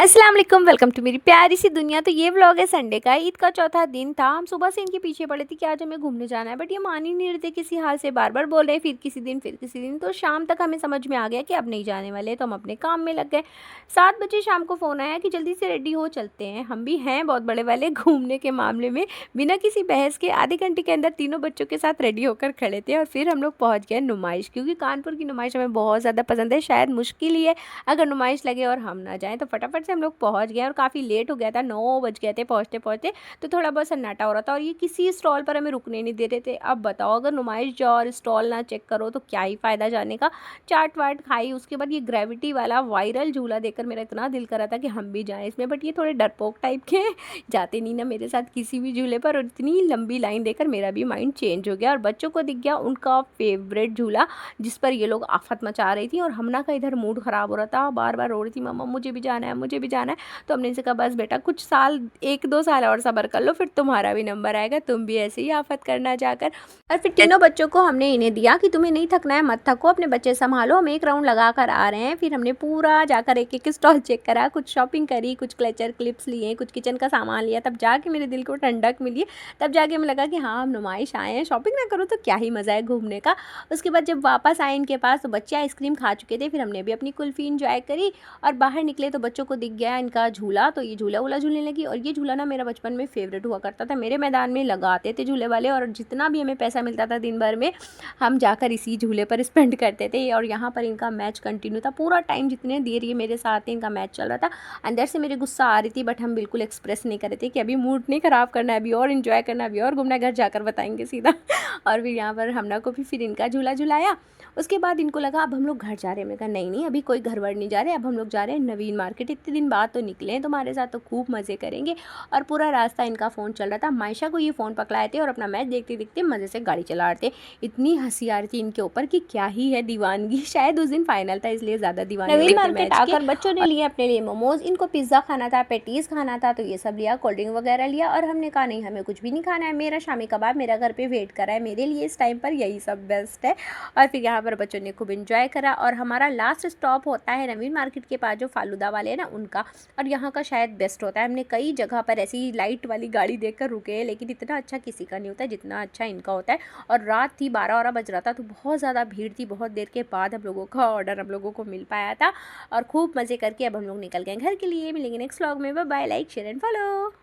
अस्सलाम वालेकुम, welcome to मेरी प्यारी सी दुनिया। तो ये व्लॉग है संडे का। ईद का चौथा दिन था। हम सुबह से इनके पीछे पड़े थे कि आज हमें घूमने जाना है, बट ये मान ही नहीं रहे थे किसी हाल से। बार बार बोल रहे फिर किसी दिन फिर किसी दिन। तो शाम तक हमें समझ में आ गया कि अब नहीं जाने वाले, तो हम अपने काम में लग गए। 7 बजे शाम को फ़ोन आया कि जल्दी से रेडी हो चलते हैं। हम भी हैं बहुत बड़े वाले घूमने के मामले में। बिना किसी बहस के आधे घंटे के अंदर तीनों बच्चों के साथ रेडी होकर खड़े थे और फिर हम लोग पहुँच गए नुमाइश, क्योंकि कानपुर की नुमाइश हमें बहुत ज़्यादा पसंद है। शायद मुश्किल ही है अगर नुमाइश लगे और हम ना जाएं। तो फटाफट से हम लोग पहुंच गए और काफ़ी लेट हो गया था, 9 बज गए थे पहुंचते पहुंचते। तो थोड़ा बहुत सन्नाटा हो रहा था और ये किसी स्टॉल पर हमें रुकने नहीं दे रहे थे। अब बताओ, अगर नुमाइश जाओ और स्टॉल ना चेक करो तो क्या ही फ़ायदा जाने का। चाट वाट खाई, उसके बाद ये ग्रेविटी वाला वायरल झूला देखकर मेरा इतना दिल कर रहा था कि हम भी जाएं इसमें, बट ये थोड़े डरपोक टाइप के हैं, जाते नहीं ना मेरे साथ किसी भी झूले पर। और इतनी लंबी लाइन देखकर मेरा भी माइंड चेंज हो गया और बच्चों को दिख गया उनका फेवरेट झूला, जिस पर ये लोग आफत मचा रही थी। और हमना का इधर मूड ख़राब हो रहा था, बार बार रो रही थी, मम्मा मुझे भी जाना है, मुझे भी जाना है। तो हमने इनसे कहा बस बेटा कुछ साल, 1-2 साल और सब्र कर लो, फिर तुम्हारा भी नंबर आएगा, तुम भी ऐसे ही आफत करना जाकर। और फिर तीनों बच्चों को हमने इन्हें दिया कि तुम्हें नहीं थकना है, मत थको, अपने बच्चे संभालो, हम एक राउंड लगा कर आ रहे हैं। फिर हमने पूरा जाकर एक एक स्टॉल चेक करा, कुछ शॉपिंग करी, कुछ क्लचर क्लिप्स लिए, कुछ किचन का सामान लिया। तब जाके मेरे दिल को ठंडक मिली। तब जाके हमें लगा कि हाँ, हम नुमाइश आए हैं, शॉपिंग ना करो तो क्या ही मज़ा है घूमने का। उसके बाद जब वापस आए इनके पास तो बच्चे आइसक्रीम खा चुके थे। फिर हमने भी अपनी कुल्फ़ी इंजॉय करी और बाहर निकले तो बच्चों को दिख गया इनका झूला। तो ये झूला वूला झूलने लगी और ये झूला ना मेरा बचपन में फेवरेट हुआ करता था। मेरे मैदान में लगाते थे झूले वाले और जितना भी हमें पैसा मिलता था दिन भर में, हम जाकर इसी झूले पर स्पेंड करते थे। और यहाँ पर इनका मैच कंटिन्यू था पूरा टाइम, जितने देर ये मेरे साथ थे इनका मैच चल रहा था। अंदर से मेरे गुस्सा आ रही थी, बट हम बिल्कुल एक्सप्रेस नहीं कर रहे थे कि अभी मूड नहीं ख़राब करना है, अभी और इन्जॉय करना है, अभी और घूमना है, घर जाकर बताएंगे सीधा। और फिर यहाँ पर हमना को भी फिर इनका झूला झुलाया। उसके बाद इनको लगा अब हम लोग घर जा रहे हैं। मैं कहा नहीं नहीं, अभी कोई घर वर नहीं जा रहे, अब हम लोग जा रहे हैं नवीन मार्केट। इतने दिन बाद तो निकले हैं तुम्हारे साथ, तो खूब मज़े करेंगे। और पूरा रास्ता इनका फ़ोन चल रहा था। मायशा को ये फ़ोन पकड़ाए थे और अपना मैच देखते देखते मज़े से गाड़ी चला रहे थे। इतनी हंसी आ रही थी इनके ऊपर कि क्या ही है दीवानगी। शायद उस दिन फाइनल था इसलिए ज़्यादा दीवाने नवीन हो रहे थे मार्केट मैच के। आकर बच्चों ने लिए अपने लिए मोमोज, इनको पिज़्ज़ा खाना था, पेटीज़ खाना था, तो ये सब लिया, कोल्ड ड्रिंक वगैरह लिया। और हमने कहा नहीं, हमें कुछ भी नहीं खाना है, मेरा शामी कबाब मेरा घर पे वेट कर रहा है मेरे लिए, इस टाइम पर यही सब बेस्ट है। और फिर यहाँ पर बच्चों ने खूब इन्जॉय करा। और हमारा लास्ट स्टॉप होता है नवीन मार्केट के पास जो फालूदा वाले हैं ना उनका, और यहाँ का शायद बेस्ट होता है। हमने कई जगह पर ऐसी लाइट वाली गाड़ी देखकर रुके हैं, लेकिन इतना अच्छा किसी का नहीं होता जितना अच्छा इनका होता है। और रात थी, 12-12 बज रहा था, तो बहुत ज़्यादा भीड़ थी। बहुत देर के बाद हम लोगों का ऑर्डर हम लोगों को मिल पाया था और खूब मज़े करके अब हम लोग निकल गए घर के लिए। मिलेंगे नेक्स्ट व्लॉग में। Bye bye, like share and follow.